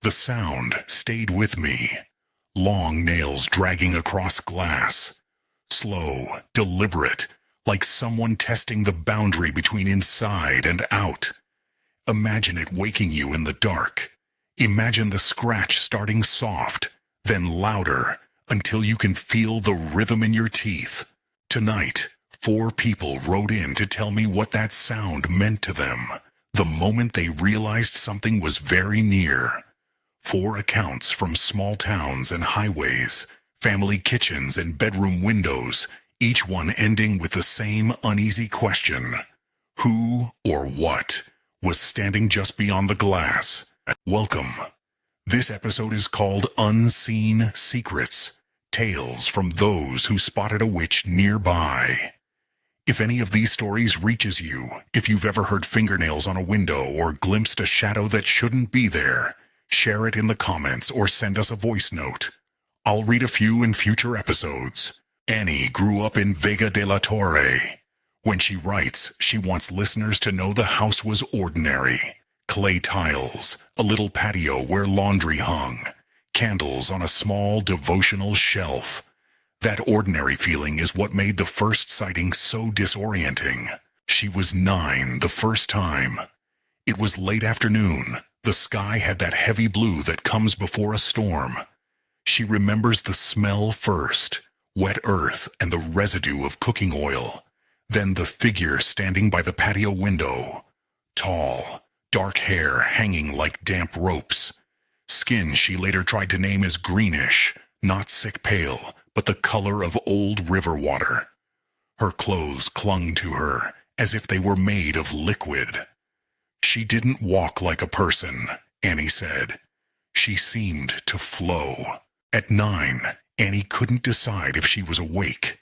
The sound stayed with me. Long nails dragging across glass. Slow, deliberate, like someone testing the boundary between inside and out. Imagine it waking you in the dark. Imagine the scratch starting soft, then louder, until you can feel the rhythm in your teeth. Tonight, 4 people wrote in to tell me what that sound meant to them, the moment they realized something was very near. 4 accounts from small towns and highways, family kitchens and bedroom windows, each one ending with the same uneasy question. Who or what was standing just beyond the glass? Welcome. This episode is called Unseen Secrets, Tales from Those Who Spotted a Witch Nearby. If any of these stories reaches you, if you've ever heard fingernails on a window or glimpsed a shadow that shouldn't be there, share it in the comments or send us a voice note. I'll read a few in future episodes. Annie grew up in Vega de la Torre. When she writes, she wants listeners to know the house was ordinary. Clay tiles, a little patio where laundry hung, candles on a small devotional shelf. That ordinary feeling is what made the first sighting so disorienting. She was 9 the first time. It was late afternoon. The sky had that heavy blue that comes before a storm. She remembers the smell first, wet earth and the residue of cooking oil. Then the figure standing by the patio window. Tall, dark hair hanging like damp ropes. Skin she later tried to name as greenish, not sick pale, but the color of old river water. Her clothes clung to her, as if they were made of liquid. She didn't walk like a person, Annie said. She seemed to flow. At 9, Annie couldn't decide if she was awake.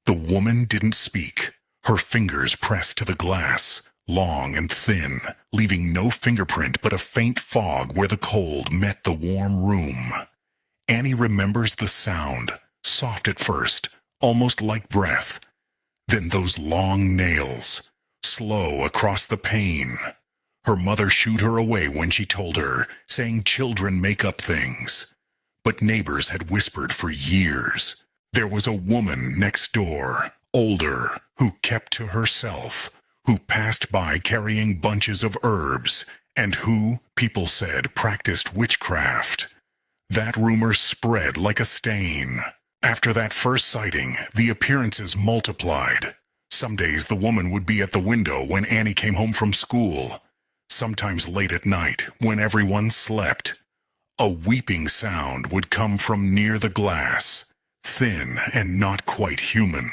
The woman didn't speak. Her fingers pressed to the glass, long and thin, leaving no fingerprint but a faint fog where the cold met the warm room. Annie remembers the sound, soft at first, almost like breath. Then those long nails, slow across the pane. Her mother shooed her away when she told her, saying children make up things. But neighbors had whispered for years. There was a woman next door, older, who kept to herself, who passed by carrying bunches of herbs, and who, people said, practiced witchcraft. That rumor spread like a stain. After that first sighting, the appearances multiplied. Some days the woman would be at the window when Annie came home from school. Sometimes late at night, when everyone slept. A weeping sound would come from near the glass, thin and not quite human.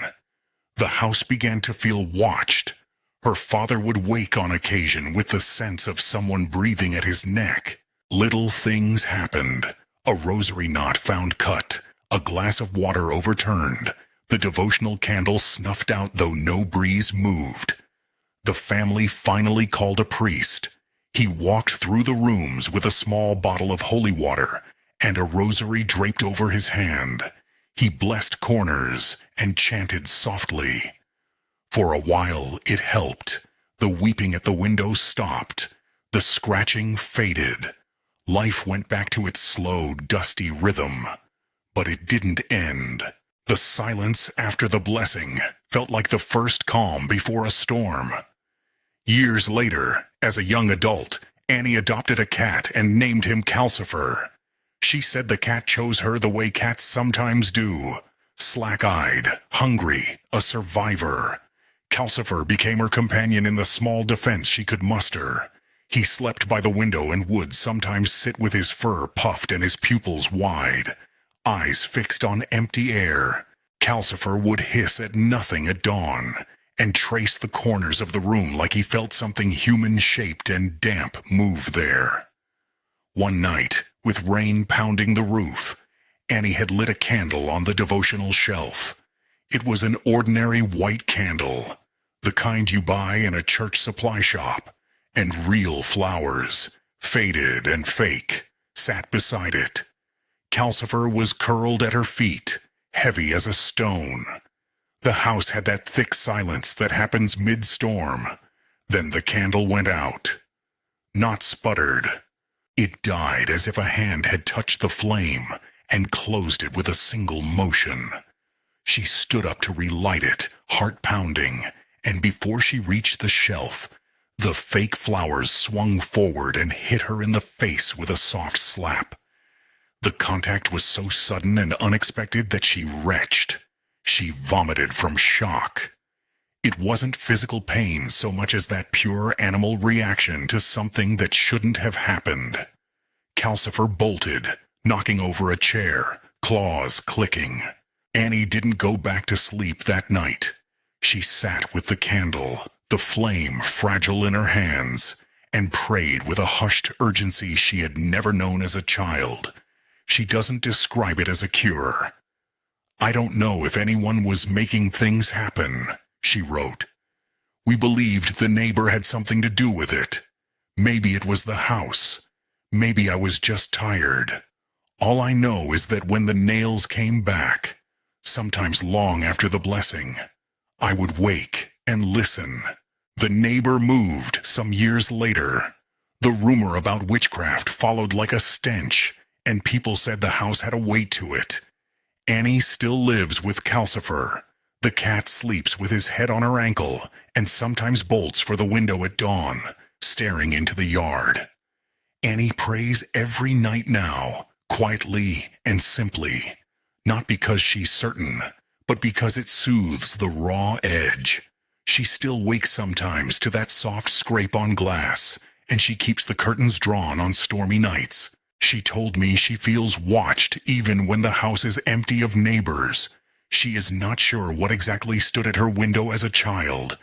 The house began to feel watched. Her father would wake on occasion with the sense of someone breathing at his neck. Little things happened. A rosary knot found cut, a glass of water overturned, the devotional candle snuffed out though no breeze moved. The family finally called a priest. He walked through the rooms with a small bottle of holy water and a rosary draped over his hand. He blessed corners and chanted softly. For a while it helped. The weeping at the window stopped. The scratching faded. Life went back to its slow, dusty rhythm. But it didn't end. The silence after the blessing felt like the first calm before a storm. Years later, as a young adult, Annie adopted a cat and named him Calcifer. She said the cat chose her the way cats sometimes do. Slack-eyed, hungry, a survivor. Calcifer became her companion in the small defense she could muster. He slept by the window and would sometimes sit with his fur puffed and his pupils wide, eyes fixed on empty air. Calcifer would hiss at nothing at dawn, and trace the corners of the room like he felt something human-shaped and damp move there. One night, with rain pounding the roof, Annie had lit a candle on the devotional shelf. It was an ordinary white candle, the kind you buy in a church supply shop, and real flowers, faded and fake, sat beside it. Calcifer was curled at her feet, heavy as a stone. The house had that thick silence that happens mid-storm. Then the candle went out. Not sputtered. It died as if a hand had touched the flame and closed it with a single motion. She stood up to relight it, heart pounding, and before she reached the shelf, the fake flowers swung forward and hit her in the face with a soft slap. The contact was so sudden and unexpected that she retched. She vomited from shock. It wasn't physical pain so much as that pure animal reaction to something that shouldn't have happened. Calcifer bolted, knocking over a chair, claws clicking. Annie didn't go back to sleep that night. She sat with the candle, the flame fragile in her hands, and prayed with a hushed urgency she had never known as a child. She doesn't describe it as a cure. "I don't know if anyone was making things happen," she wrote. "We believed the neighbor had something to do with it. Maybe it was the house. Maybe I was just tired. All I know is that when the nails came back, sometimes long after the blessing, I would wake and listen. The neighbor moved some years later. The rumor about witchcraft followed like a stench, and people said the house had a weight to it. Annie still lives with Calcifer. The cat sleeps with his head on her ankle and sometimes bolts for the window at dawn, staring into the yard. Annie prays every night now, quietly and simply, not because she's certain, but because it soothes the raw edge. She still wakes sometimes to that soft scrape on glass, and she keeps the curtains drawn on stormy nights. She told me she feels watched even when the house is empty of neighbors. She is not sure what exactly stood at her window as a child.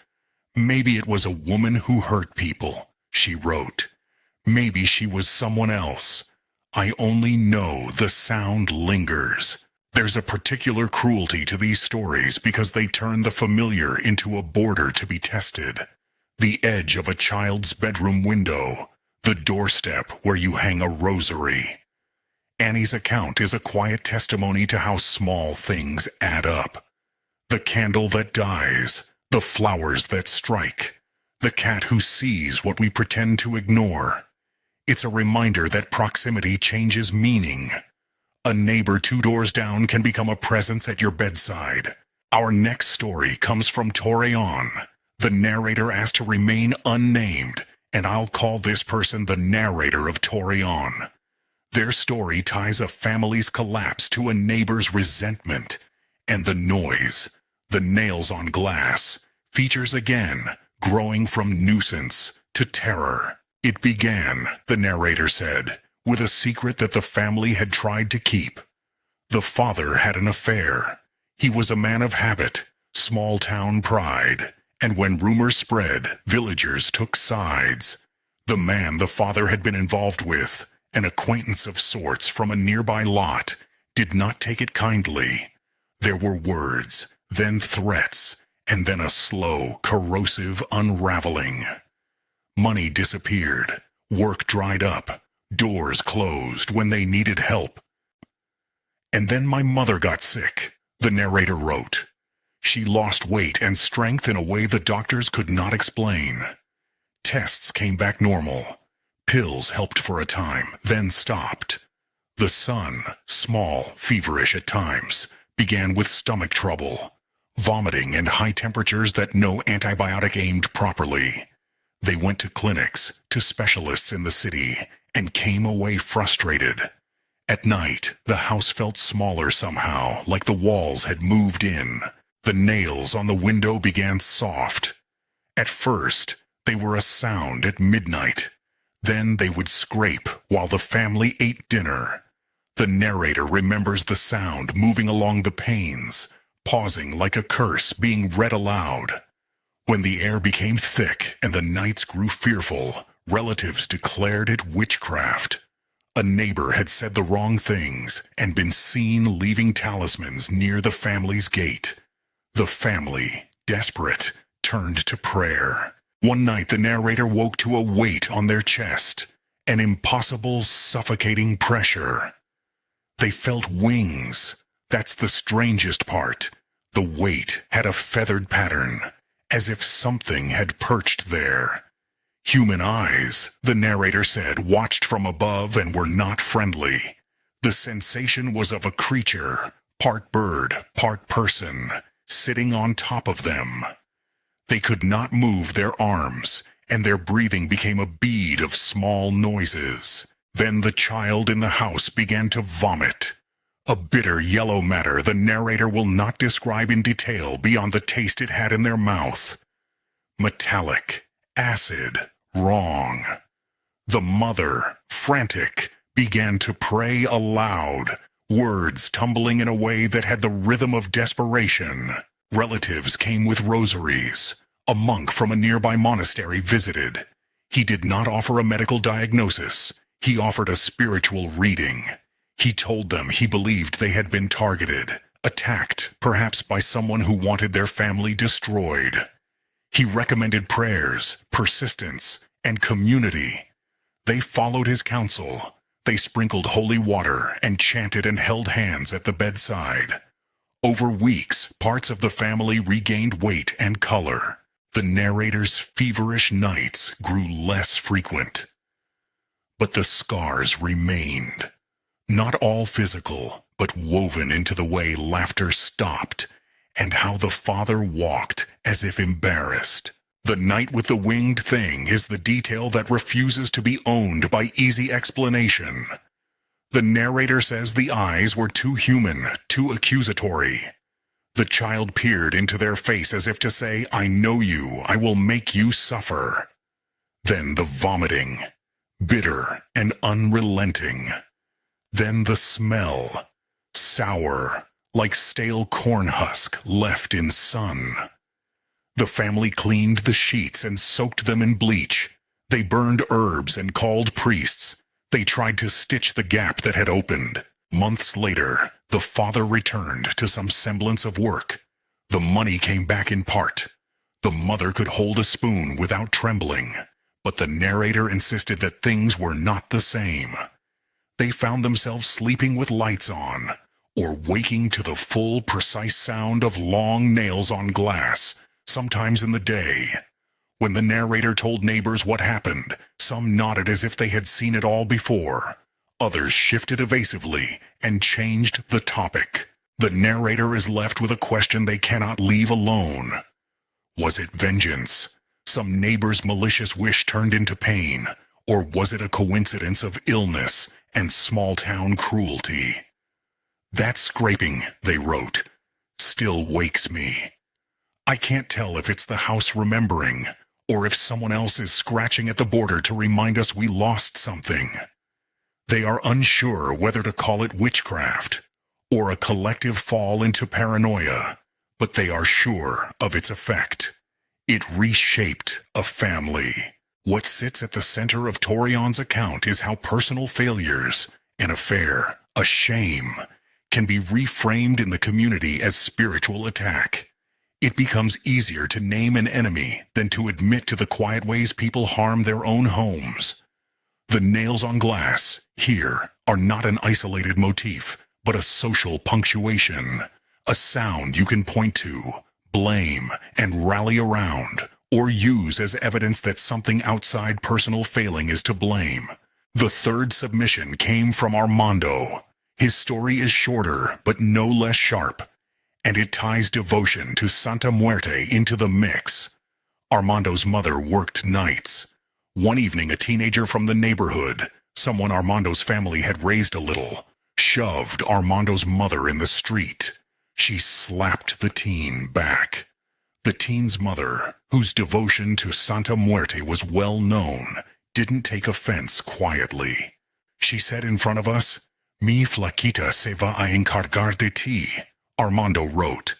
Maybe it was a woman who hurt people, she wrote. Maybe she was someone else. I only know the sound lingers. There's a particular cruelty to these stories because they turn the familiar into a border to be tested. The edge of a child's bedroom window, the doorstep where you hang a rosary. Annie's account is a quiet testimony to how small things add up. The candle that dies, the flowers that strike, the cat who sees what we pretend to ignore. It's a reminder that proximity changes meaning. A neighbor 2 doors down can become a presence at your bedside. Our next story comes from Torreon. The narrator asked to remain unnamed, and I'll call this person the narrator of Torreon. Their story ties a family's collapse to a neighbor's resentment, and the noise, the nails on glass, features again, growing from nuisance to terror. It began, the narrator said, with a secret that the family had tried to keep. The father had an affair. He was a man of habit, small-town pride, and when rumors spread, villagers took sides. The man the father had been involved with, an acquaintance of sorts from a nearby lot, did not take it kindly. There were words, then threats, and then a slow, corrosive unraveling. Money disappeared, work dried up, doors closed when they needed help. And then my mother got sick, the narrator wrote. She lost weight and strength in a way the doctors could not explain. Tests came back normal. Pills helped for a time, then stopped. The son, small, feverish at times, began with stomach trouble, vomiting and high temperatures that no antibiotic aimed properly. They went to clinics, to specialists in the city, and came away frustrated. At night, the house felt smaller somehow, like the walls had moved in. The nails on the window began soft. At first, they were a sound at midnight. Then they would scrape while the family ate dinner. The narrator remembers the sound moving along the panes, pausing like a curse being read aloud. When the air became thick and the nights grew fearful, relatives declared it witchcraft. A neighbor had said the wrong things and been seen leaving talismans near the family's gate. The family, desperate, turned to prayer. One night the narrator woke to a weight on their chest, an impossible, suffocating pressure. They felt wings. That's the strangest part. The weight had a feathered pattern, as if something had perched there. Human eyes, the narrator said, watched from above and were not friendly. The sensation was of a creature, part bird, part person, sitting on top of them. They could not move their arms, and their breathing became a bead of small noises. Then the child in the house began to vomit. A bitter yellow matter the narrator will not describe in detail beyond the taste it had in their mouth. Metallic, acid, wrong. The mother, frantic, began to pray aloud, words tumbling in a way that had the rhythm of desperation. Relatives came with rosaries. A monk from a nearby monastery visited. He did not offer a medical diagnosis. He offered a spiritual reading. He told them he believed they had been targeted, attacked, perhaps by someone who wanted their family destroyed. He recommended prayers, persistence, and community. They followed his counsel. They sprinkled holy water and chanted and held hands at the bedside. Over weeks, parts of the family regained weight and color. The narrator's feverish nights grew less frequent. But the scars remained. Not all physical, but woven into the way laughter stopped, and how the father walked as if embarrassed. The night with the winged thing is the detail that refuses to be owned by easy explanation. The narrator says the eyes were too human, too accusatory. The child peered into their face as if to say, "I know you, I will make you suffer." Then the vomiting, bitter and unrelenting. Then the smell, sour, like stale corn husk left in sun. The family cleaned the sheets and soaked them in bleach. They burned herbs and called priests. They tried to stitch the gap that had opened. Months later, the father returned to some semblance of work. The money came back in part. The mother could hold a spoon without trembling, but the narrator insisted that things were not the same. They found themselves sleeping with lights on, or waking to the full, precise sound of long nails on glass, sometimes in the day. When the narrator told neighbors what happened, some nodded as if they had seen it all before. Others shifted evasively and changed the topic. The narrator is left with a question they cannot leave alone. Was it vengeance? Some neighbor's malicious wish turned into pain? Or was it a coincidence of illness and small-town cruelty? "That scraping," they wrote, "still wakes me. I can't tell if it's the house remembering, or if someone else is scratching at the border to remind us we lost something." They are unsure whether to call it witchcraft, or a collective fall into paranoia, but they are sure of its effect. It reshaped a family. What sits at the center of Torion's account is how personal failures, an affair, a shame, can be reframed in the community as spiritual attack. It becomes easier to name an enemy than to admit to the quiet ways people harm their own homes. The nails on glass, here, are not an isolated motif, but a social punctuation, a sound you can point to, blame, and rally around, or use as evidence that something outside personal failing is to blame. The third submission came from Armando. His story is shorter, but no less sharp, and it ties devotion to Santa Muerte into the mix. Armando's mother worked nights. One evening, a teenager from the neighborhood, someone Armando's family had raised a little, shoved Armando's mother in the street. She slapped the teen back. The teen's mother, whose devotion to Santa Muerte was well known, didn't take offense quietly. She said in front of us, "Mi flaquita se va a encargar de ti," Armando wrote.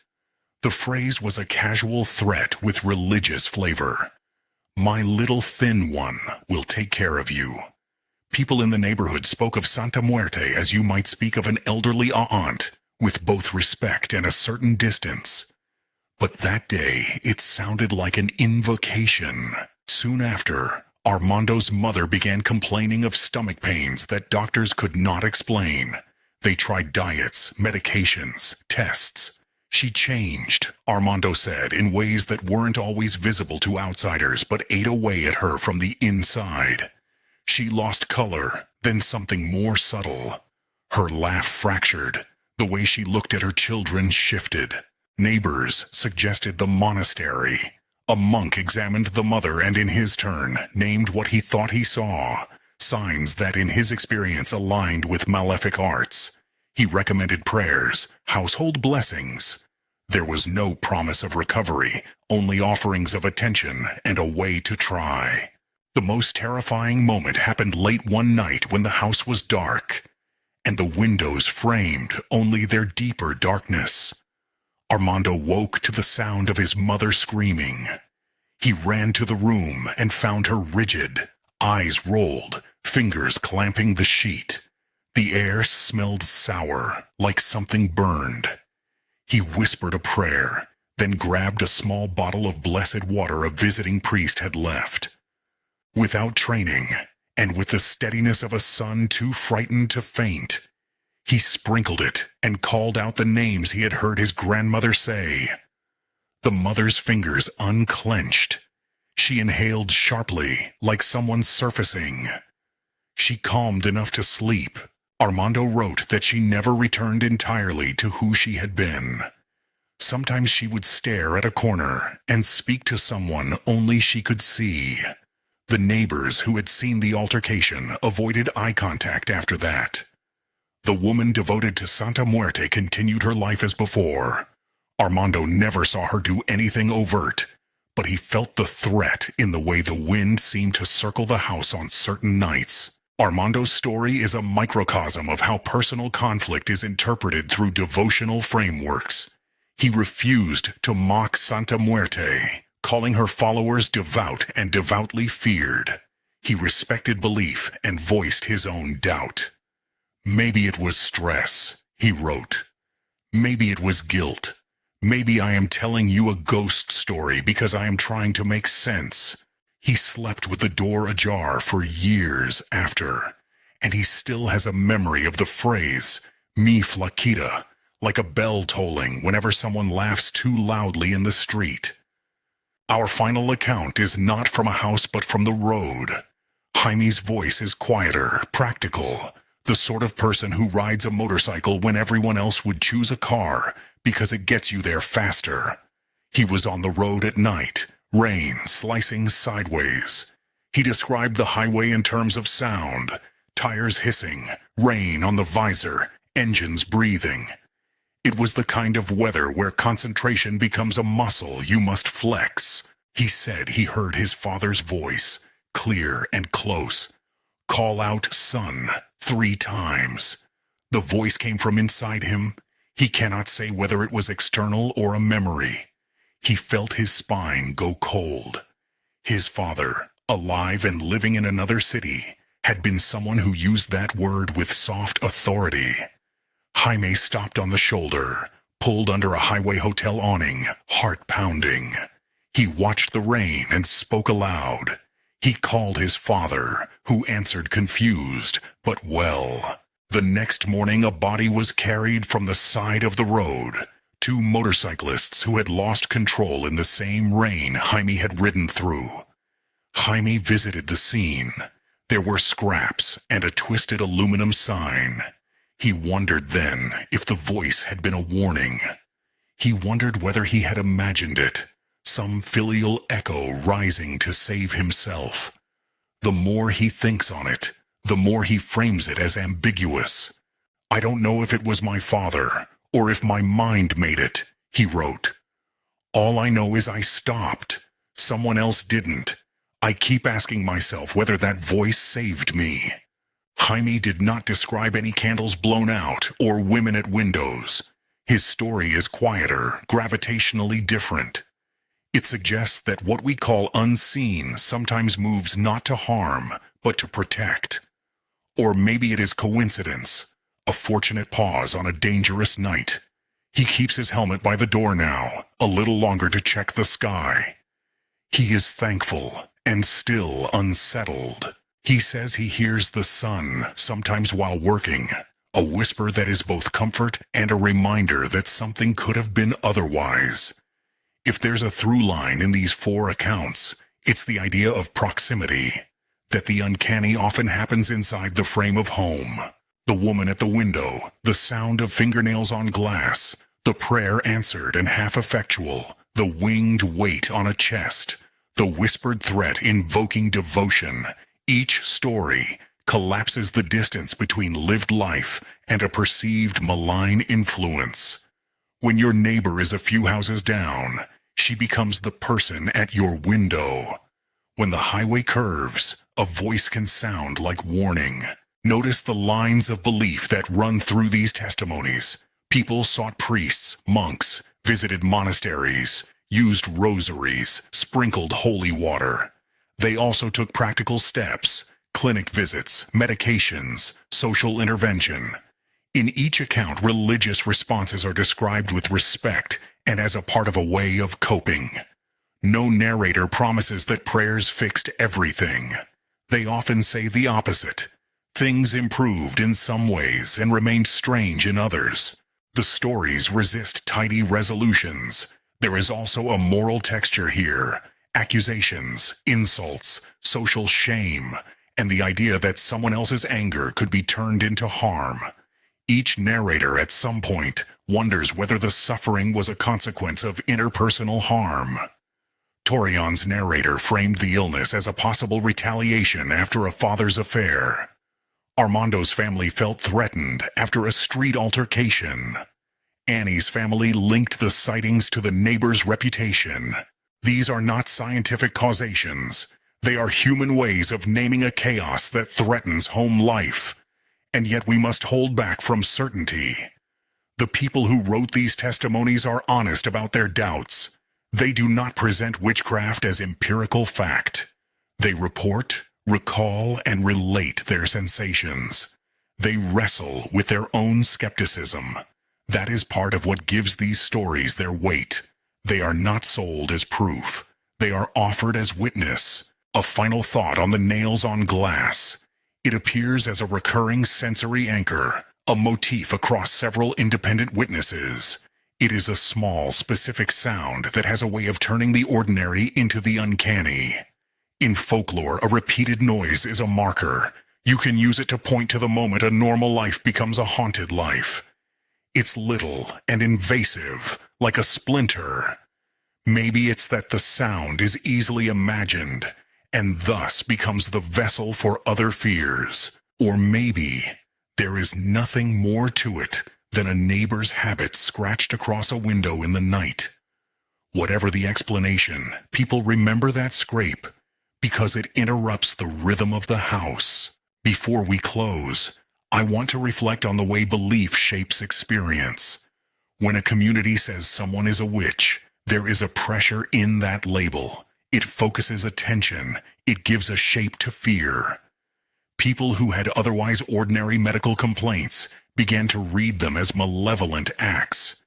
The phrase was a casual threat with religious flavor. "My little thin one will take care of you." People in the neighborhood spoke of Santa Muerte as you might speak of an elderly aunt, with both respect and a certain distance. But that day, it sounded like an invocation. Soon after, Armando's mother began complaining of stomach pains that doctors could not explain. They tried diets, medications, tests. She changed, Armando said, in ways that weren't always visible to outsiders but ate away at her from the inside. She lost color, then something more subtle. Her laugh fractured. The way she looked at her children shifted. Neighbors suggested the monastery. A monk examined the mother and in his turn named what he thought he saw, signs that in his experience aligned with malefic arts. He recommended prayers, household blessings. There was no promise of recovery, only offerings of attention and a way to try. The most terrifying moment happened late one night when the house was dark, and the windows framed only their deeper darkness. Armando woke to the sound of his mother screaming. He ran to the room and found her rigid, eyes rolled, fingers clamping the sheet. The air smelled sour, like something burned. He whispered a prayer, then grabbed a small bottle of blessed water a visiting priest had left. Without training, and with the steadiness of a son too frightened to faint, he sprinkled it and called out the names he had heard his grandmother say. The mother's fingers unclenched. She inhaled sharply, like someone surfacing. She calmed enough to sleep. Armando wrote that she never returned entirely to who she had been. Sometimes she would stare at a corner and speak to someone only she could see. The neighbors who had seen the altercation avoided eye contact after that. The woman devoted to Santa Muerte continued her life as before. Armando never saw her do anything overt, but he felt the threat in the way the wind seemed to circle the house on certain nights. Armando's story is a microcosm of how personal conflict is interpreted through devotional frameworks. He refused to mock Santa Muerte, calling her followers devout and devoutly feared. He respected belief and voiced his own doubt. Maybe it was stress, he wrote. Maybe it was guilt. Maybe I am telling you a ghost story because I am trying to make sense. He slept with the door ajar for years after, and he still has a memory of the phrase, mi flaquita, like a bell tolling whenever someone laughs too loudly in the street. Our final account is not from a house but from the road. Jaime's voice is quieter, practical, the sort of person who rides a motorcycle when everyone else would choose a car because it gets you there faster. He was on the road at night, rain slicing sideways. He described the highway in terms of sound, tires hissing, rain on the visor, engines breathing. It was the kind of weather where concentration becomes a muscle you must flex. He said he heard his father's voice, clear and close. Call out, son, 3 times. The voice came from inside him. He cannot say whether it was external or a memory. He felt his spine go cold. His father, alive and living in another city, had been someone who used that word with soft authority. Jaime stopped on the shoulder, pulled under a highway hotel awning, heart pounding. He watched the rain and spoke aloud. He called his father, who answered confused, but well. The next morning a body was carried from the side of the road. 2 motorcyclists who had lost control in the same rain Jaime had ridden through. Jaime visited the scene. There were scraps and a twisted aluminum sign. He wondered then if the voice had been a warning. He wondered whether he had imagined it, some filial echo rising to save himself. The more he thinks on it, the more he frames it as ambiguous. I don't know if it was my father, or if my mind made it, he wrote. All I know is I stopped. Someone else didn't. I keep asking myself whether that voice saved me. Jaime did not describe any candles blown out or women at windows. His story is quieter, gravitationally different. It suggests that what we call unseen sometimes moves not to harm, but to protect. Or maybe it is coincidence, a fortunate pause on a dangerous night. He keeps his helmet by the door now, a little longer to check the sky. He is thankful and still unsettled. He says he hears the sun, sometimes while working, A whisper that is both comfort and a reminder that something could have been otherwise. If there's a through line in these 4 accounts, it's the idea of proximity, that the uncanny often happens inside the frame of home. The woman at the window, the sound of fingernails on glass, the prayer answered and half-effectual, the winged weight on a chest, the whispered threat invoking devotion. Each story collapses the distance between lived life and a perceived malign influence. When your neighbor is a few houses down, she becomes the person at your window. When the highway curves, a voice can sound like warning. Notice the lines of belief that run through these testimonies. People sought priests, monks, visited monasteries, used rosaries, sprinkled holy water. They also took practical steps, clinic visits, medications, social intervention. In each account, religious responses are described with respect and as a part of a way of coping. No narrator promises that prayers fixed everything. They often say the opposite. Things improved in some ways and remained strange in others. The stories resist tidy resolutions. There is also a moral texture here. Accusations, insults, social shame, and the idea that someone else's anger could be turned into harm. Each narrator at some point wonders whether the suffering was a consequence of interpersonal harm. Torreon's narrator framed the illness as a possible retaliation after a father's affair. Armando's family felt threatened after a street altercation. Annie's family linked the sightings to the neighbor's reputation. These are not scientific causations. They are human ways of naming a chaos that threatens home life. And yet we must hold back from certainty. The people who wrote these testimonies are honest about their doubts. They do not present witchcraft as empirical fact. They report, recall, and relate their sensations. They wrestle with their own skepticism. That is part of what gives these stories their weight. They are not sold as proof. They are offered as witness. A final thought on the nails on glass. It appears as a recurring sensory anchor, a motif across several independent witnesses. It is a small, specific sound that has a way of turning the ordinary into the uncanny. In folklore, a repeated noise is a marker. You can use it to point to the moment a normal life becomes a haunted life. It's little and invasive, like a splinter. Maybe it's that the sound is easily imagined, and thus becomes the vessel for other fears. Or maybe there is nothing more to it than a neighbor's habit scratched across a window in the night. Whatever the explanation, people remember that scrape because it interrupts the rhythm of the house. Before we close, I want to reflect on the way belief shapes experience. When a community says someone is a witch, there is a pressure in that label. It focuses attention. It gives a shape to fear. People who had otherwise ordinary medical complaints began to read them as malevolent acts.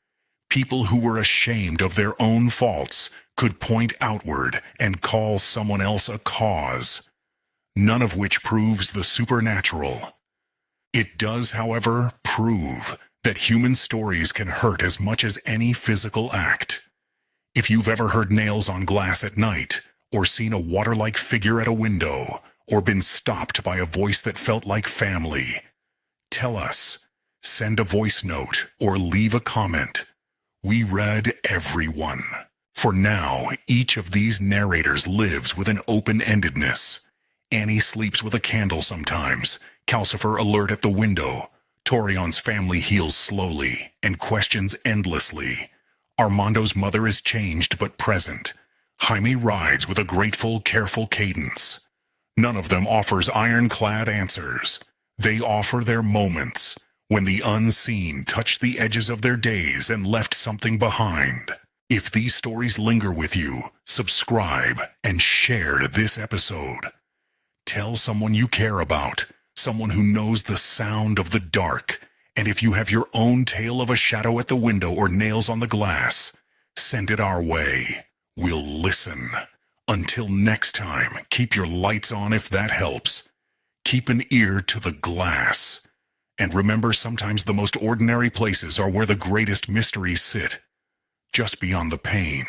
People who were ashamed of their own faults could point outward and call someone else a cause, none of which proves the supernatural. It does, however, prove that human stories can hurt as much as any physical act. If you've ever heard nails on glass at night, or seen a water-like figure at a window, or been stopped by a voice that felt like family, tell us. Send a voice note or leave a comment. We read every one. For now, each of these narrators lives with an open-endedness. Annie sleeps with a candle sometimes, Calcifer alert at the window. Torreon's family heals slowly and questions endlessly. Armando's mother is changed but present. Jaime rides with a grateful, careful cadence. None of them offers ironclad answers. They offer their moments, when the unseen touched the edges of their days and left something behind. If these stories linger with you, subscribe and share this episode. Tell someone you care about, someone who knows the sound of the dark. And if you have your own tale of a shadow at the window or nails on the glass, send it our way. We'll listen. Until next time, keep your lights on if that helps. Keep an ear to the glass. And remember, sometimes the most ordinary places are where the greatest mysteries sit, just beyond the pain.